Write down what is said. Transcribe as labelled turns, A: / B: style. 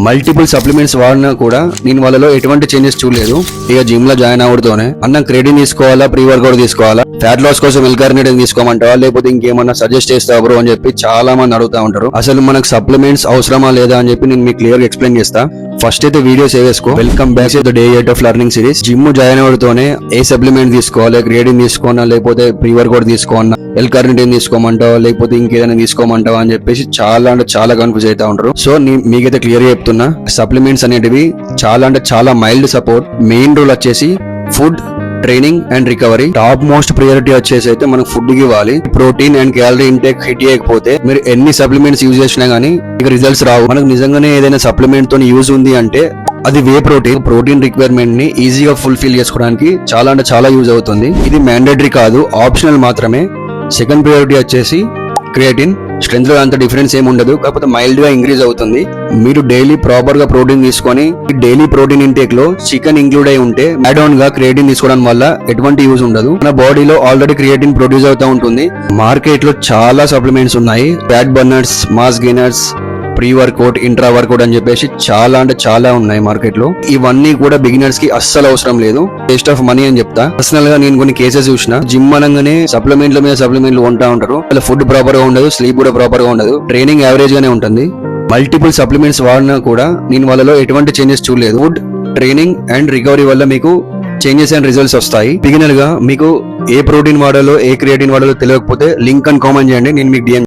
A: Multiple supplements వాడినా కూడా నేను వాళ్ళలో ఎటువంటి చేంజెస్ చూడలేదు. ఇక జిమ్ లో జాయిన్ అవడంతోనే అన్న క్రెడిట్ తీసుకోవాలా, ప్రీ వర్కౌట్ తీసుకోవాలా, ఫ్యాట్ లాస్ కోసం ఎల్కార్నిటైన్ తీసుకోమంటావా, లేకపోతే ఇంకేమన్నా సజెస్ట్ చేస్తావా బ్రో అని చెప్పి చాలా మంది అడుగుతా ఉంటారు. అసలు మనకు సప్లిమెంట్స్ అవసరమా లేదా అని చెప్పి నేను మీకు క్లియర్ గా ఎక్స్ప్లెయిన్ చేస్తా. ఫస్ట్ అయితే వీడియో సేవ్ చేసుకో. Welcome back to the day 8 of learning series. Gym join అవడంతోనే ఏ సప్లిమెంట్ తీసుకోవాలి, క్రియేటిన్ తీసుకోనా, లేకపోతే ప్రీ వర్కౌట్ తీసుకోనా, ఎల్కార్నిటైన్ తీసుకోమంటావా, లేకపోతే ఇంకేదైనా తీసుకోమంటావా అని చెప్పేసి చాలా అంటే చాలా కన్ఫ్యూజ్ అవుతా ఉంటారు. సో మీకైతే క్లియర్ గా చెప్తున్నా, సప్లిమెంట్స్ అనేటివి చాలా అంటే చాలా మైల్డ్ సపోర్ట్. మెయిన్ రోల్ వచ్చేసి food, training and recovery. Top most priority వచ్చేసి అయితే మనకు ఫుడ్ కి ఇవ్వాలి. Protein and calorie intake hit చేయకపోతే మీరు ఎన్ని సప్లిమెంట్స్ యూజ్ చేసినా గానీ ఇక రిజల్ట్స్ రావు. మనకు నిజంగానే ఏదైనా సప్లిమెంట్ తో యూజ్ ఉంది అంటే అది వే ప్రోటీన్ రిక్వైర్మెంట్ ని ఈజీగా ఫుల్ఫిల్ చేసుకోవడానికి చాలా అంటే చాలా యూజ్ అవుతుంది. ఇది మ్యాండేటరీ కాదు, ఆప్షనల్ మాత్రమే. సెకండ్ ప్రియారిటీ వచ్చేసి క్రియేటిన్. స్ట్రెంత్ లో అంత డిఫరెన్స్ ఏమి ఉండదు, కాకపోతే మైల్డ్ గా ఇంక్రీజ్ అవుతుంది. మీరు డైలీ ప్రాపర్ గా ప్రోటీన్ తీసుకొని డైలీ ప్రోటీన్ ఇంటేక్ లో చికెన్ ఇంక్లూడ్ అయి ఉంటే యాడ్ ఆన్ గా క్రియేటిన్ తీసుకోవడం వల్ల ఎటువంటి యూజ్ ఉండదు. మన బాడీలో ఆల్రెడీ క్రియేటిన్ ప్రొడ్యూస్ అవుతూ ఉంటుంది. మార్కెట్ లో చాలా సప్లిమెంట్స్ ఉన్నాయి. Fat burners, mass gainers, pre workout, intra workout అని చెప్పేసి చాలా అంటే చాలా ఉన్నాయి మార్కెట్ లో. ఇవన్నీ కూడా బిగినర్స్ కి అస్సలు అవసరం లేదు, వేస్ట్ ఆఫ్ మనీ అని చెప్తా. పర్సనల్ గా నేను కొన్ని కేసెస్ చూసిన. జిమ్ అనగానే సప్లిమెంట్ల మీద సప్లిమెంట్లు కొంటా ఉంటారు. వాళ్ళ ఫుడ్ ప్రాపర్ గా ఉండదు, స్లీప్ కూడా ప్రాపర్ గా ఉండదు, ట్రైనింగ్ యావరేజ్ గానే ఉంటుంది. మల్టిపుల్ సప్లిమెంట్స్ వాడినా కూడా నేను వాళ్ళలో ఎటువంటి చేంజెస్ చూడలేదు. ఫుడ్, ట్రైనింగ్ అండ్ రికవరీ వల్ల మీకు చేంజెస్ అండ్ రిజల్ట్స్ వస్తాయి. బిగినర్ గా మీకు ఏ ప్రోటీన్ వాడాలో, ఏ క్రియేటిన్ వాడాలో తెలియకపోతే లింక్ అని కామెంట్ చేయండి, నేను మీకు DM